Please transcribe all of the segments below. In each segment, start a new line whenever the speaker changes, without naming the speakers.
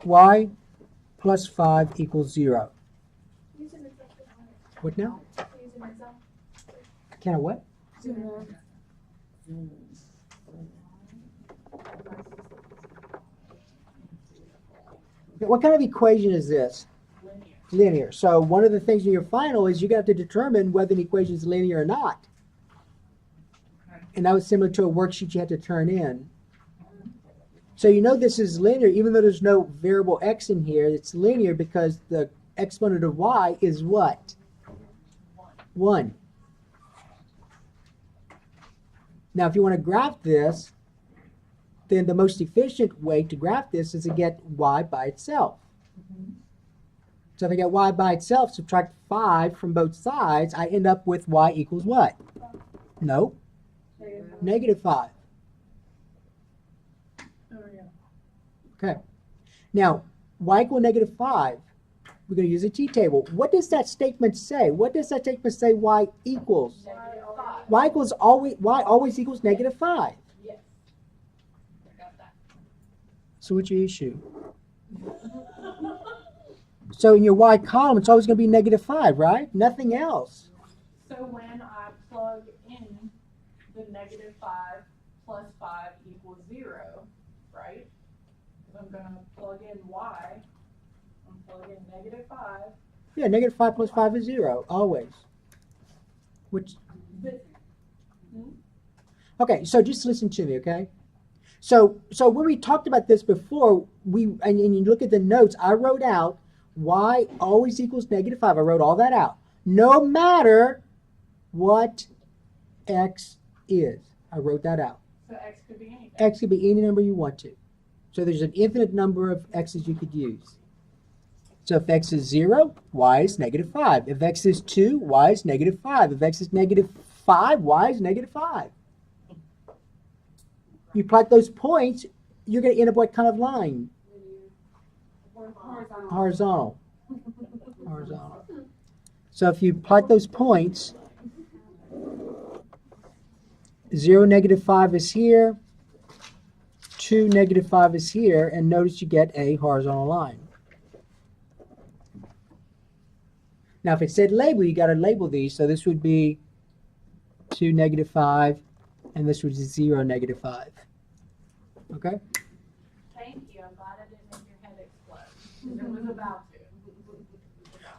y plus 5 equals 0. What now? Can I what? What kind of equation is this? Linear. So one of the things in your final is you got to determine whether an equation is linear or not. And that was similar to a worksheet you had to turn in. So you know this is linear, even though there's no variable x in here. It's linear because the exponent of y is what? 1. Now, if you want to graph this, then the most efficient way to graph this is to get y by itself. So if I get y by itself, subtract 5 from both sides, I end up with y equals what? No. Negative 5. Okay. Now, y equal negative 5. We're going to use a t-table. What does that statement say? What does that statement say y equals? Y always equals negative 5.
Yes. I got that.
So what's your issue? So in your y column, it's always going to be negative 5, right? Nothing else.
So when I plug in the negative 5 plus 5 equals 0, right? I'm going to plug in y. I'm plugging negative 5.
Yeah, negative 5 plus 5 is 0, always. Which? Okay, so just listen to me, okay? So when we talked about this before, and you look at the notes, I wrote out y always equals negative 5. I wrote all that out. No matter what x is. I wrote that out.
So x could be anything.
X could be any number you want to. So there's an infinite number of x's you could use. So if x is 0, y is negative 5. If x is 2, y is negative 5. If x is negative 5, y is negative 5. You plot those points, you're going to end up what kind of line? Horizontal. Horizontal. So if you plot those points, 0, negative 5 is here, 2, negative 5 is here, and notice you get a horizontal line. Now if it said label, you got to label these. So this would be 2, negative 5, and this would be 0, negative 5. Okay?
Thank you. I'm glad I didn't make your head explode. It was about to.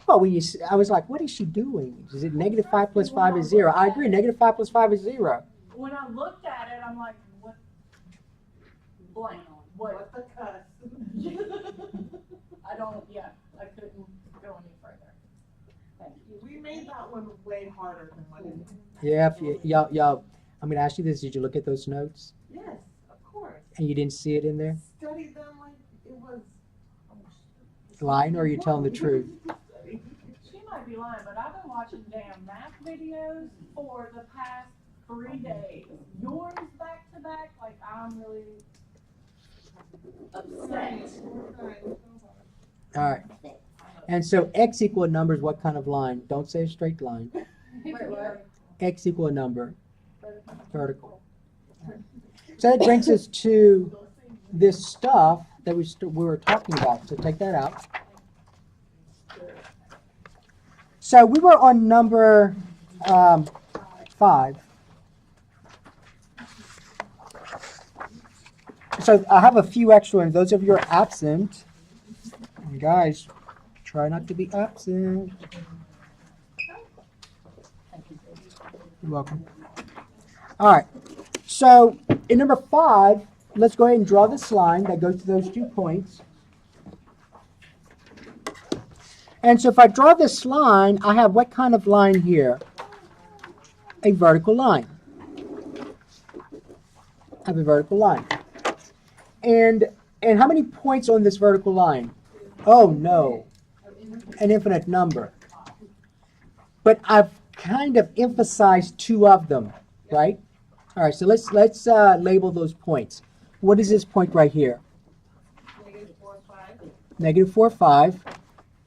Well, I was like, what is she doing? Is it negative 5 plus 5 is 0? I agree, negative 5 plus 5 is 0.
When I looked at it, I'm like, what? Blank. What the cuss? I couldn't go any further. Thank you.
We made that one way harder than what it is.
Yeah, if y'all, I'm going to ask you this. Did you look at those notes?
Yes, of course.
And you didn't see it in there?
Study them like it was.
Lying, or are you telling the truth?
She might be lying, but I've been watching damn math videos for the past 3 days. Yours back to back, like I'm really upset.
All right. And so x equal a number is what kind of line? Don't say a straight line. X equal a number. Vertical. So that brings us to this stuff that we were talking about. So take that out. So we were on number 5. So I have a few extra ones. Those of you who are absent, and guys, try not to be absent. You're welcome. All right. So in number 5, let's go ahead and draw this line that goes to those 2 points. And so if I draw this line, I have what kind of line here? A vertical line. I have a vertical line. And how many points on this vertical line? Oh no, an infinite number. But I've kind of emphasized 2 of them, right? All right, so let's label those points. What is this point right here?
Negative 4, 5.
Negative 4, 5.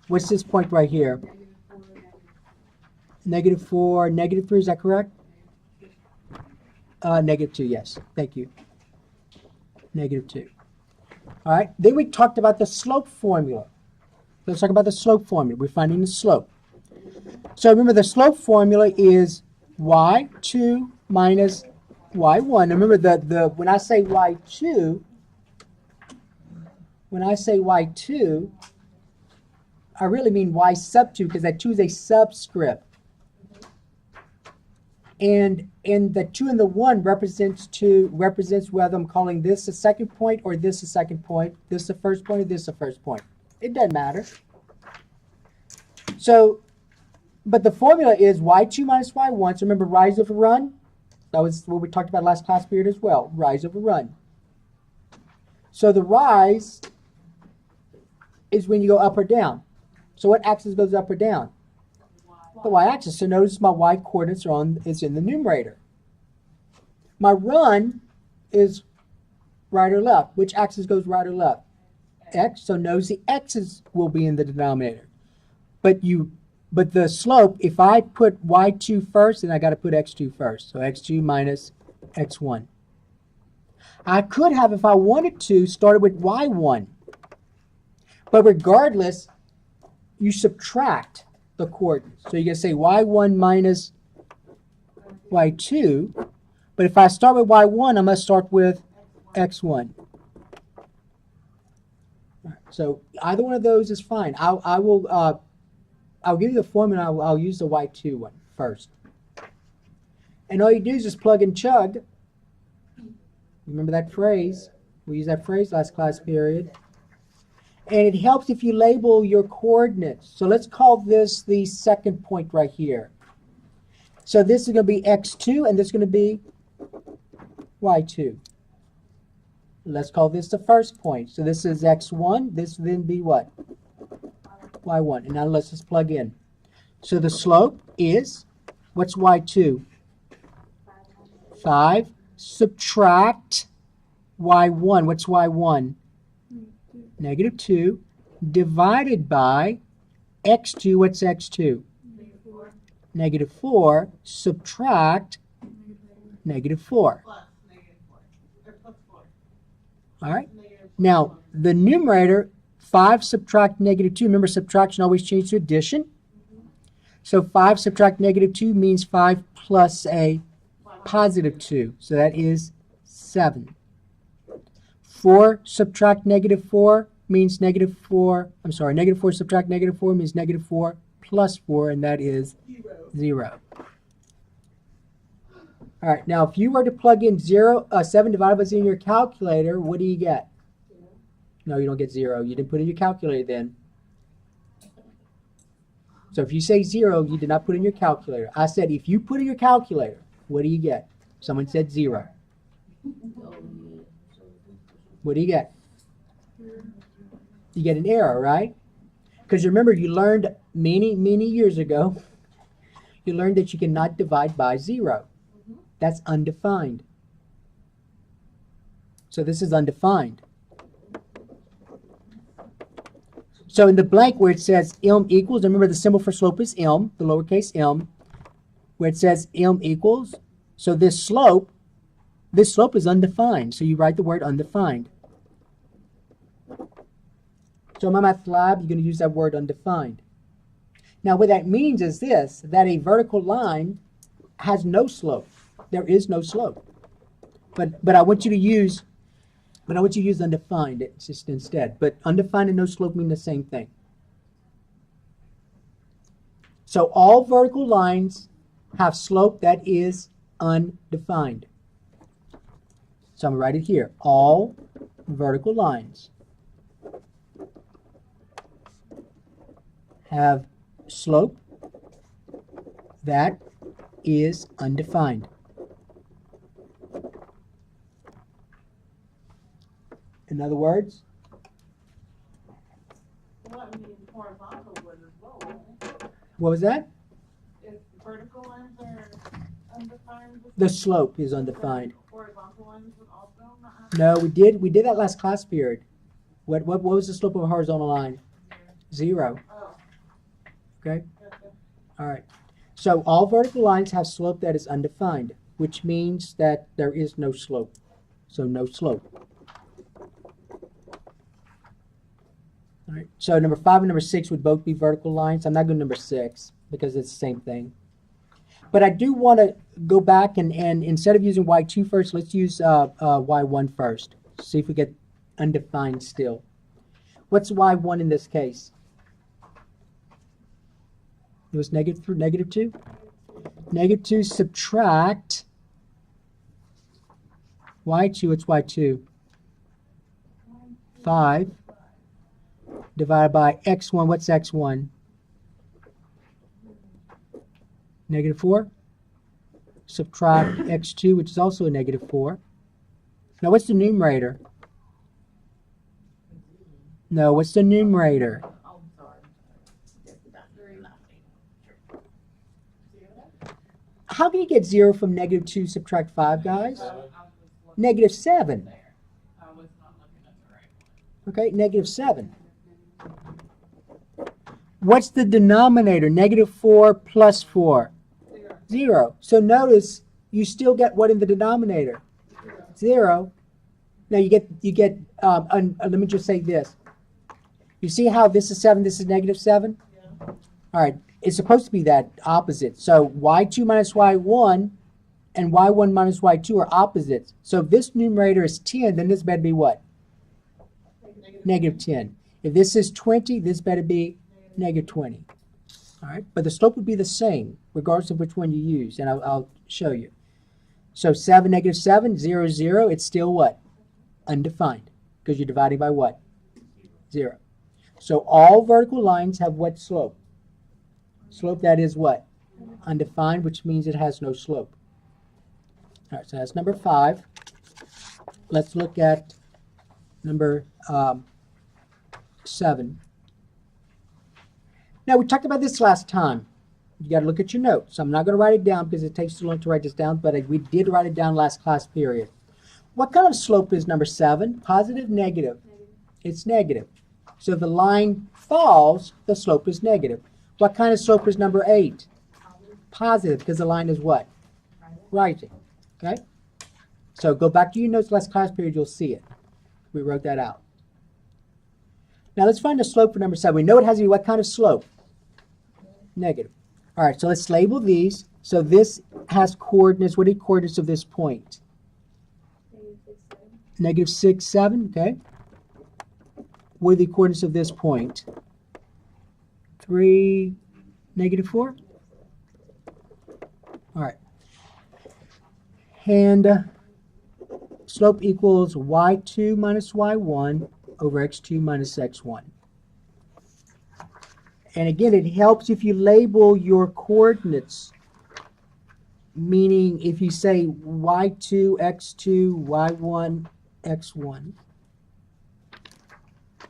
What's this point right here? Negative 4, negative 3, is that correct? Negative 2, yes. Thank you. Negative 2. All right. Then we talked about the slope formula. Let's talk about the slope formula. We're finding the slope. So remember, the slope formula is y2 minus y1. Now remember, when I say y2, I really mean y sub 2 because that 2 is a subscript. And the 2 and the 1 represents whether I'm calling this a second point or this a second point, this a first point or this a first point. It doesn't matter. So, but the formula is y2 minus y1. So remember, rise over run? That was what we talked about last class period as well, rise over run. So the rise is when you go up or down. So what axis goes up or down? The y-axis. So notice my y-coordinates is in the numerator. My run is right or left. Which axis goes right or left? X. So notice the x's will be in the denominator. But the slope, if I put y2 first, then I got to put x2 first. So x2 minus x1. I could have, if I wanted to, started with y1. But regardless, you subtract the coordinates. So you can say y1 minus y2. But if I start with y1, I must start with x1. So either one of those is fine. I'll give you the formula. I'll use the y2 one first. And all you do is just plug and chug. Remember that phrase? We used that phrase last class period. And it helps if you label your coordinates. So let's call this the second point right here. So this is going to be x2, and this is going to be y2. Let's call this the first point. So this is x1. This will then be what? y1. And now let's just plug in. So the slope is, what's y2? 5. Subtract y1. What's y1? Negative 2 divided by x2. What's x2? Negative 4. Subtract negative 4. All right. Now, the numerator, 5 subtract negative 2. Remember, subtraction always changes to addition. So 5 subtract negative 2 means 5 plus a positive 2. So that is 7. 4 subtract negative 4 means negative 4. I'm sorry, negative 4 subtract negative 4 means negative 4 plus 4, and that is 0. All right, now if you were to plug in 7 divided by 0 in your calculator, what do you get? No, you don't get 0. You didn't put in your calculator then. So if you say 0, you did not put in your calculator. I said if you put in your calculator, what do you get? Someone said 0. What do you get? You get an error, right? Because remember, you learned many, many years ago, you learned that you cannot divide by 0. That's undefined. So this is undefined. So in the blank where it says m equals, remember the symbol for slope is m, the lowercase m, where it says m equals, so this slope is undefined. So you write the word undefined. So in my math lab, you're going to use that word undefined. Now what that means is this, that a vertical line has no slope. There is no slope. But I want you to use undefined instead. But undefined and no slope mean the same thing. So all vertical lines have slope that is undefined. So I'm going to write it here. All vertical lines have slope that is undefined. In other words,
What means horizontal was as well, right?
what was that?
If vertical lines are undefined.
The slope is undefined.
Horizontal lines would also not have.
No, we did that last class period. What was the slope of a horizontal line? 0.
Oh,
Okay?
gotcha.
All right. So all vertical lines have slope that is undefined, which means that there is no slope. So no slope. All right. So number 5 and number 6 would both be vertical lines. I'm not going to number 6 because it's the same thing. But I do want to go back and instead of using y2 first, let's use y1 first. See if we get undefined still. What's y1 in this case? It was negative 2? Negative 2 subtract y2, it's y2. 5 divided by x1, what's x1? Negative 4. Subtract x2, which is also a negative 4. Now what's the numerator? No, what's the numerator?
Oh, sorry. Nothing.
How can you get 0 from negative 2 subtract 5, guys? Negative 7.
I was not looking at the right one.
Okay, negative 7. What's the denominator? Negative 4 plus 4. 0. So notice you still get what in the denominator? 0. Now you get let me just say this. You see how this is 7, this is negative 7?
Yeah.
All right, it's supposed to be that opposite. So y2 minus y1 and y1 minus y2 are opposites. So if this numerator is 10, then this better be what? Negative 10. If this is 20, this better be negative 20. All right, but the slope would be the same regardless of which one you use, and I'll show you. So 7, negative 7, 0, 0, it's still what? Undefined, because you're dividing by what? 0. So all vertical lines have what slope? Slope that is what? Undefined, which means it has no slope. All right, so that's number 5. Let's look at number 7. Now, we talked about this last time. You got to look at your notes. So I'm not going to write it down because it takes too long to write this down, but we did write it down last class period. What kind of slope is number 7? Positive, negative? It's negative. So if the line falls, the slope is negative. What kind of slope is number 8? Positive, because the line is what? Rising. Okay? So go back to your notes last class period, you'll see it. We wrote that out. Now let's find the slope for number 7. We know it has to be what kind of slope? Negative. All right, so let's label these. So this has coordinates. What are the coordinates of this point? Negative 6, 7, okay. What are the coordinates of this point? 3, negative 4? All right. And slope equals y2 minus y1 over x2 minus x1. And again, it helps if you label your coordinates, meaning if you say y2, x2, y1, x1.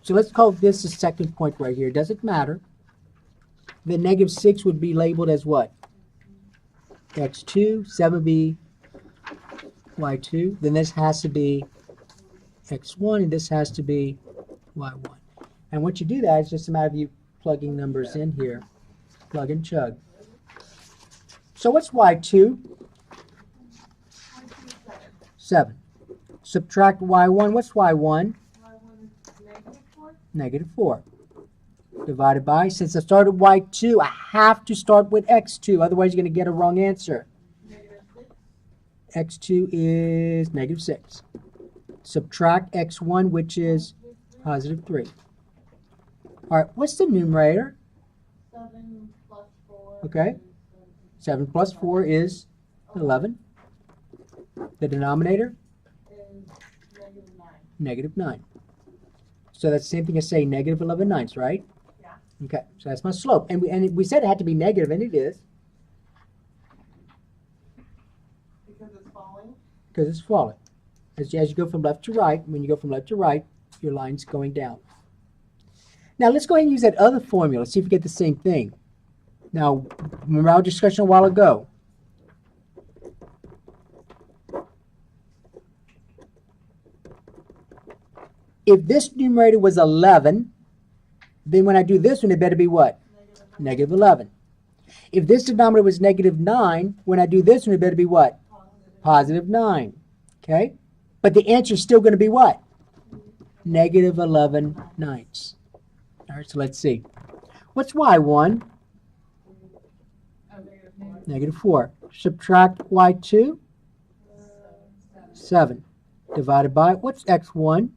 So let's call this the second point right here. Does it matter? The negative 6 would be labeled as what? x2, 7 would be y2. Then this has to be x1, and this has to be y1. And once you do that, it's just a matter of you plugging numbers in here. Plug and chug. So what's y2? 7. Subtract y1. What's y1? Negative 4. Divided by, since I started y2, I have to start with x2. Otherwise, you're going to get a wrong answer. X2 is negative 6. Subtract x1, which is positive 3. All right, what's the numerator?
7 plus 4.
Okay. 7 plus 4 is 11. The denominator?
Is negative 9.
Negative 9. So that's the same thing as saying negative 11 ninths, right?
Yeah.
Okay, so that's my slope. And we said it had to be negative, and it is.
Because it's falling.
Because it's falling. As you go from left to right, when you go from left to right, your line's going down. Now let's go ahead and use that other formula. See if we get the same thing. Now, remember our discussion a while ago. If this numerator was 11, then when I do this one, it better be what? Negative 11. If this denominator was negative 9, when I do this one, it better be what? Positive 9. Okay? But the answer is still going to be what? Negative 11 ninths. All right, so let's see. What's y1?
Oh,
Negative 4. Subtract y2? 7. Divided by, what's x1?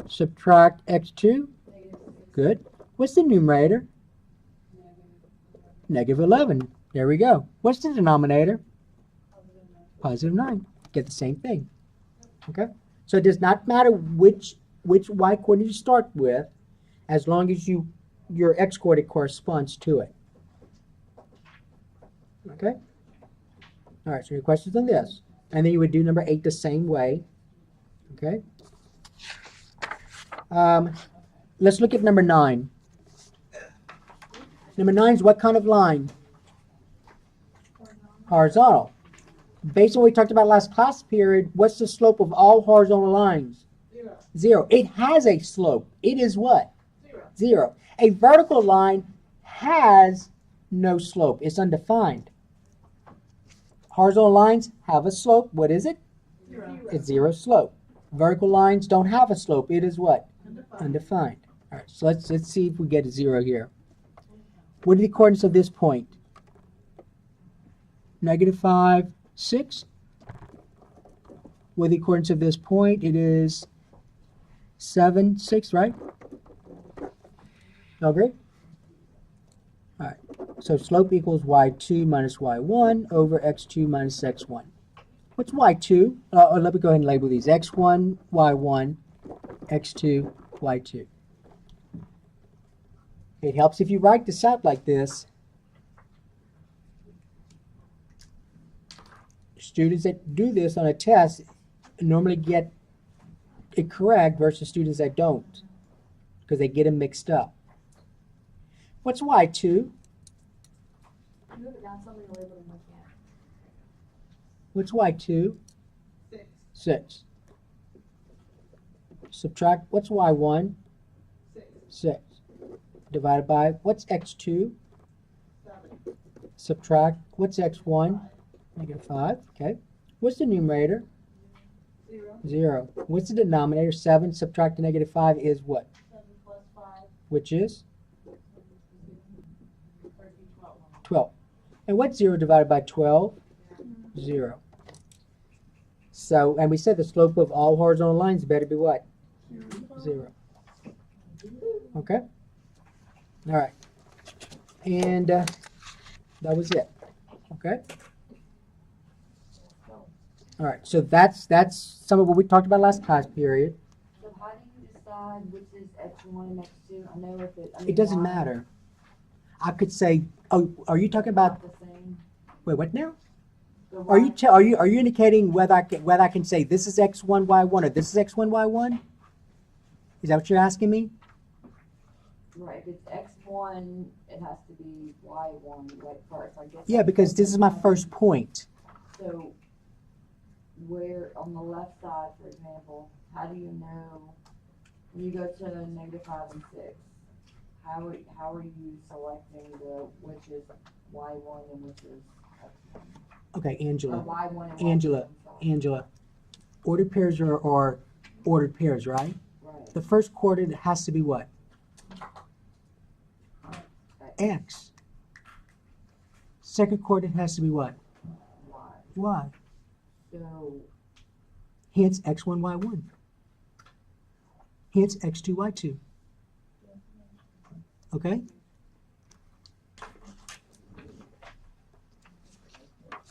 Subtract x2? Good. What's the numerator? Negative 11. There we go. What's the denominator? Positive 9. Get the same thing. Okay? So it does not matter which y coordinate you start with, as long as your x coordinate corresponds to it. Okay? All right, so any questions on this? And then you would do number 8 the same way. Okay? Let's look at number 9. Number 9 is what kind of line? Horizontal. Based on what we talked about last class period, what's the slope of all horizontal lines? 0. It has a slope. It is what? 0. A vertical line has no slope. It's undefined. Horizontal lines have a slope. What is it? It's 0 slope. Vertical lines don't have a slope. It is what? Undefined. All right, so let's see if we get a 0 here. What are the coordinates of this point? Negative 5, 6. What are the coordinates of this point? It is 7, 6, right? All agree? All right. So slope equals y2 minus y1 over x2 minus x1. What's y2? Let me go ahead and label these. x1, y1, x2, y2. It helps if you write this out like this. Students that do this on a test normally get it correct versus students that don't, because they get them mixed up. What's y2?
Move it down, somebody will label them like that.
What's y2? 6. Subtract, what's y1? 6. Divided by, what's x2? Subtract, what's x1? Negative 5. Okay. What's the numerator? 0. What's the denominator? 7. Subtract the negative 5 is what?
7 plus 5.
Which is? 12. And what's 0 divided by 12? 0. So, and we said the slope of all horizontal lines better be what? 0. Okay? All right. And that was it. Okay? All right. So that's some of what we talked about last class period.
So how do you decide which is x1 and x2? I know if it.
It doesn't matter. I could say, oh, are you talking about,
The same.
wait, what now?
The
Are you
y-
are you indicating whether I can say this is x1 y1 or this is x1 y1? Is that what you're asking me?
Right, if it's x1, it has to be y1 right first. I guess.
Yeah, because this is my first point.
So where on the left side, for example, how do you know when you go to negative 5 and 6? How are you selecting which is y1 and which is x1?
Okay,
Or
Angela.
y1 and
Angela.
y2, I'm sorry.
Angela. Ordered pairs are ordered pairs, right?
Right.
The first coordinate has to be what? X. Second coordinate has to be what?
Y.
Y.
So
Hence x1, y1. Hence x2, y2. Okay?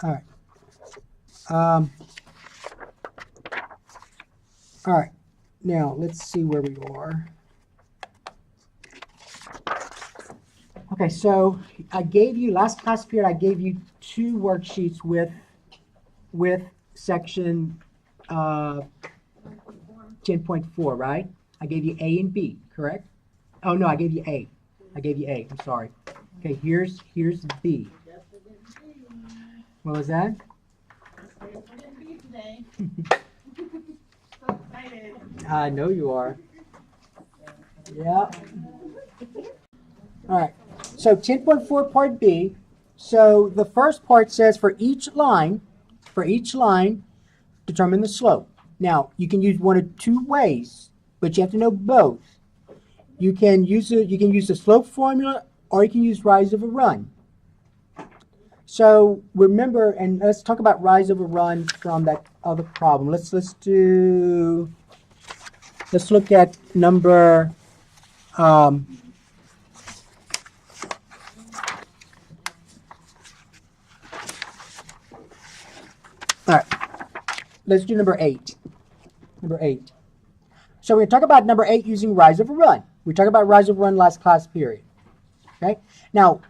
All right. All right. Now, let's see where we are. Okay, so I gave you, last class period, I gave you 2 worksheets with section 10.4, right? I gave you A and B, correct? Oh, no, I gave you A. I gave you A, I'm sorry. Okay, here's B. What was that? I know you are. Yeah. All right. So 10.4 part B. So the first part says for each line, determine the slope. Now, you can use one of 2 ways, but you have to know both. You can use the slope formula, or you can use rise over run. So remember, and let's talk about rise over run from that other problem. Let's look at number all right. Let's do number 8. Number 8. So we're going to talk about number 8 using rise over run. We talked about rise over run last class period. Okay? Now,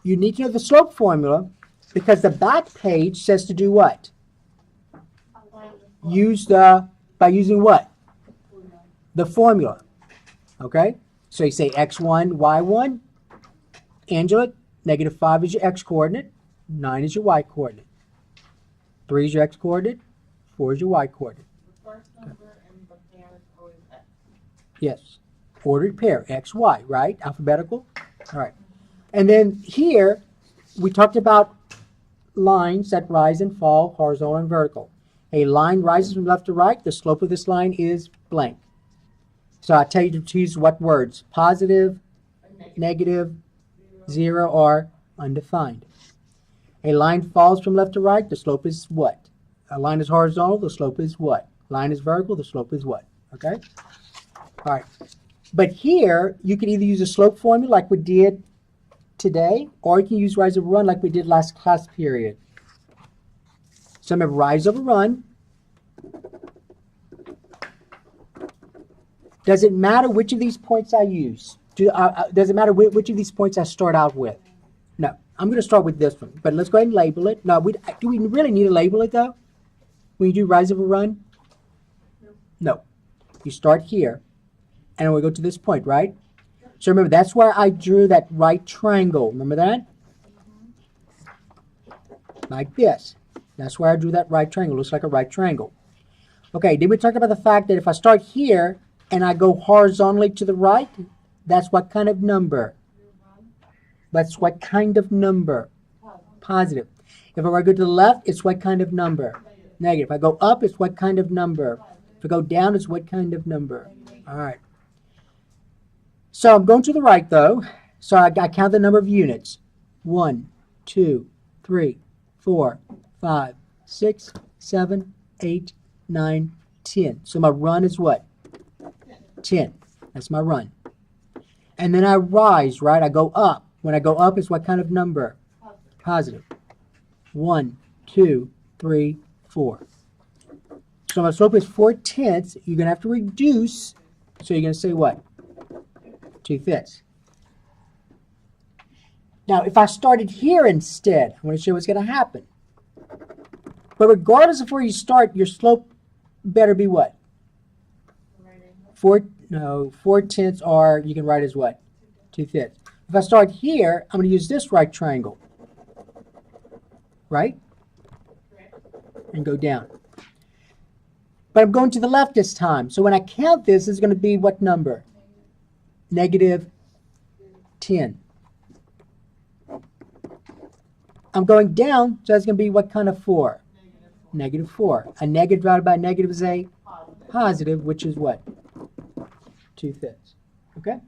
you need to know the slope formula because the back page says to do what? By using what? The formula. Okay? So you say x1, y1. Angela, -5 is your x-coordinate. 9 is your y-coordinate. 3 is your x-coordinate. 4 is your y-coordinate.
The first number and the pair is always X.
Yes. Ordered pair, x, y, right? Alphabetical? All right. And then here, we talked about lines that rise and fall, horizontal and vertical. A line rises from left to right. The slope of this line is blank. So I tell you to use what words? Positive, negative, 0, or undefined. A line falls from left to right. The slope is what? A line is horizontal. The slope is what? Line is vertical. The slope is what? Okay? All right. But here, you can either use a slope formula like we did today, or you can use rise over run like we did last class period. So remember, rise over run. Does it matter which of these points I use? Does it matter which of these points I start out with? No. I'm going to start with this one, but let's go ahead and label it. Now, do we really need to label it, though, when you do rise over run? No. You start here, and we go to this point, right? So remember, that's where I drew that right triangle. Remember that? Like this. That's where I drew that right triangle. Looks like a right triangle. Okay, then we talked about the fact that if I start here and I go horizontally to the right, that's what kind of number? That's what kind of number? Positive. If I go to the left, it's what kind of number? Negative. If I go up, it's what kind of number? If I go down, it's what kind of number? All right. So I'm going to the right, though. So I count the number of units. 1, 2, 3, 4, 5, 6, 7, 8, 9, 10. So my run is what? 10. That's my run. And then I rise, right? I go up. When I go up, it's what kind of number? Positive. 1, 2, 3, 4. So my slope is 4/10. You're going to have to reduce. So you're going to say what? 2/5. Now, if I started here instead, I'm going to show you what's going to happen. But regardless of where you start, your slope better be what? 4/10 are, you can write as what? 2/5. If I start here, I'm going to use this right triangle. Right? And go down. But I'm going to the left this time. So when I count this, it's going to be what number? -10. I'm going down, so that's going to be what kind of 4? -4. A negative divided by a negative is a positive, which is what? 2/5. Okay?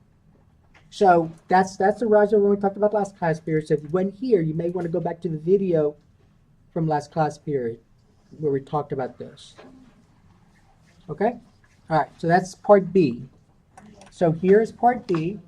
So that's the rise over we talked about last class period. So if you went here, you may want to go back to the video from last class period where we talked about this. Okay? All right, so that's part B. So here's part B.